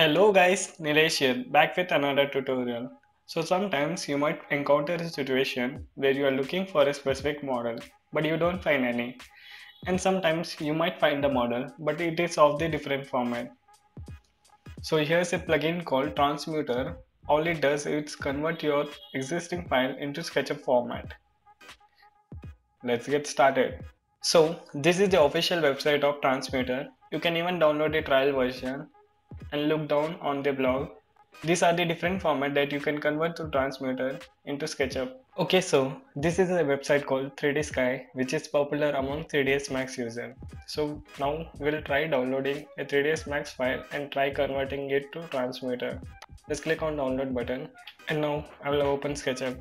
Hello guys, Nilesh here, back with another tutorial. So sometimes you might encounter a situation where you are looking for a specific model, but you don't find any. And sometimes you might find the model, but it is of the different format. So here's a plugin called Transmuter. All it does is convert your existing file into SketchUp format. Let's get started. So this is the official website of Transmuter. You can even download a trial version and look down on the blog. These are the different formats that you can convert to Transmuter into SketchUp. Okay, so this is a website called 3D Sky, which is popular among 3ds Max users. So now we'll try downloading a 3ds Max file and try converting it to Transmuter. Just click on download button and now I will open SketchUp.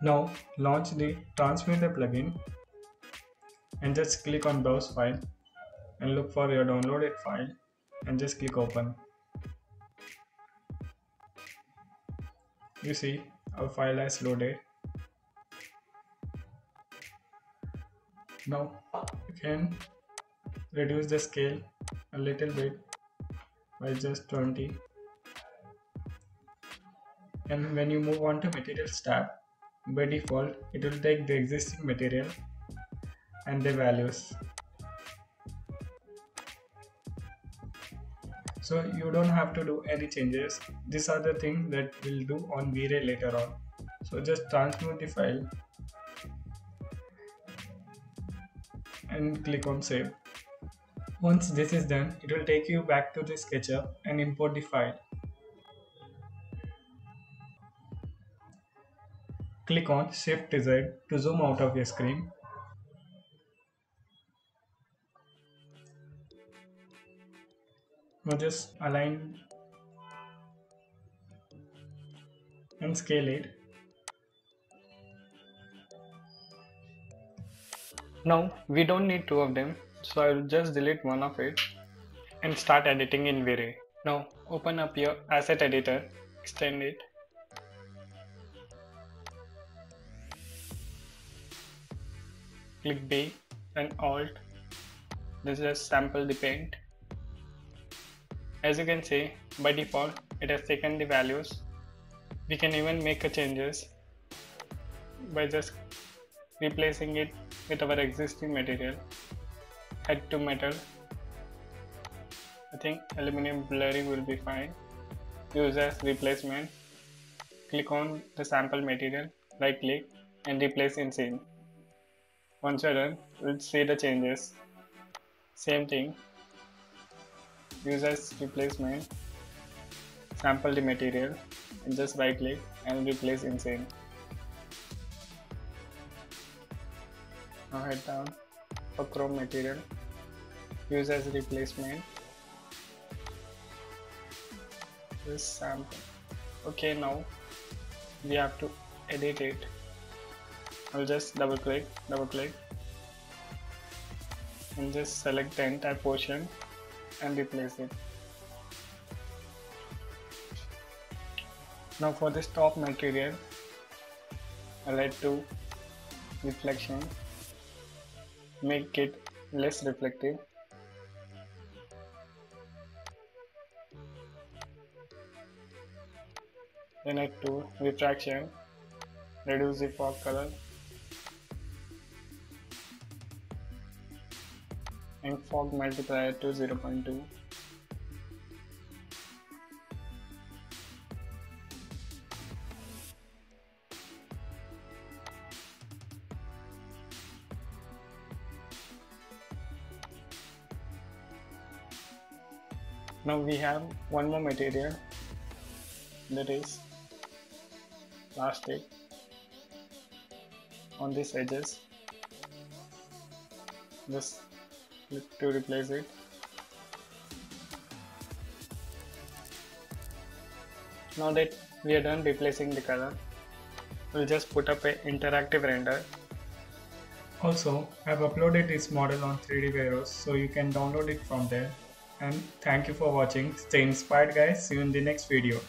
Now launch the Transmuter plugin and just click on browse file and look for your downloaded file and just click open. You see our file has loaded. Now you can reduce the scale a little bit by just 20, and when you move on to materials tab, by default it will take the existing material and the values. So you don't have to do any changes. These are the things that we'll do on V-Ray later on. So just transmute the file and click on save. Once this is done, it will take you back to the SketchUp and import the file. Click on Shift Z to zoom out of your screen. Now just align and scale it. Now we don't need two of them, so I will just delete one of it and start editing in V-Ray. Now open up your asset editor, extend it. Click B and Alt. This is sample the paint. As you can see, by default it has taken the values. We can even make changes by just replacing it with our existing material. Head to metal. I think aluminum blurring will be fine. Use as replacement. Click on the sample material, right click and replace in scene. Once you're done, we'll see the changes. Same thing. Use as replacement. Sample the material and just right click and replace in scene. Now head down for chrome material. Use as replacement. This sample. Okay, now we have to edit it. I'll just double click and just select the entire portion and replace it. Now for this top material, I'll add to reflection, make it less reflective. Then add to refraction, reduce the fog color and fog multiplier to 0.2. Now we have one more material, that is plastic on these edges. Just click to replace it. Now that we are done replacing the color, we'll just put up an interactive render. Also, I've uploaded this model on 3D Veros, so you can download it from there. And thank you for watching. Stay inspired guys. See you in the next video.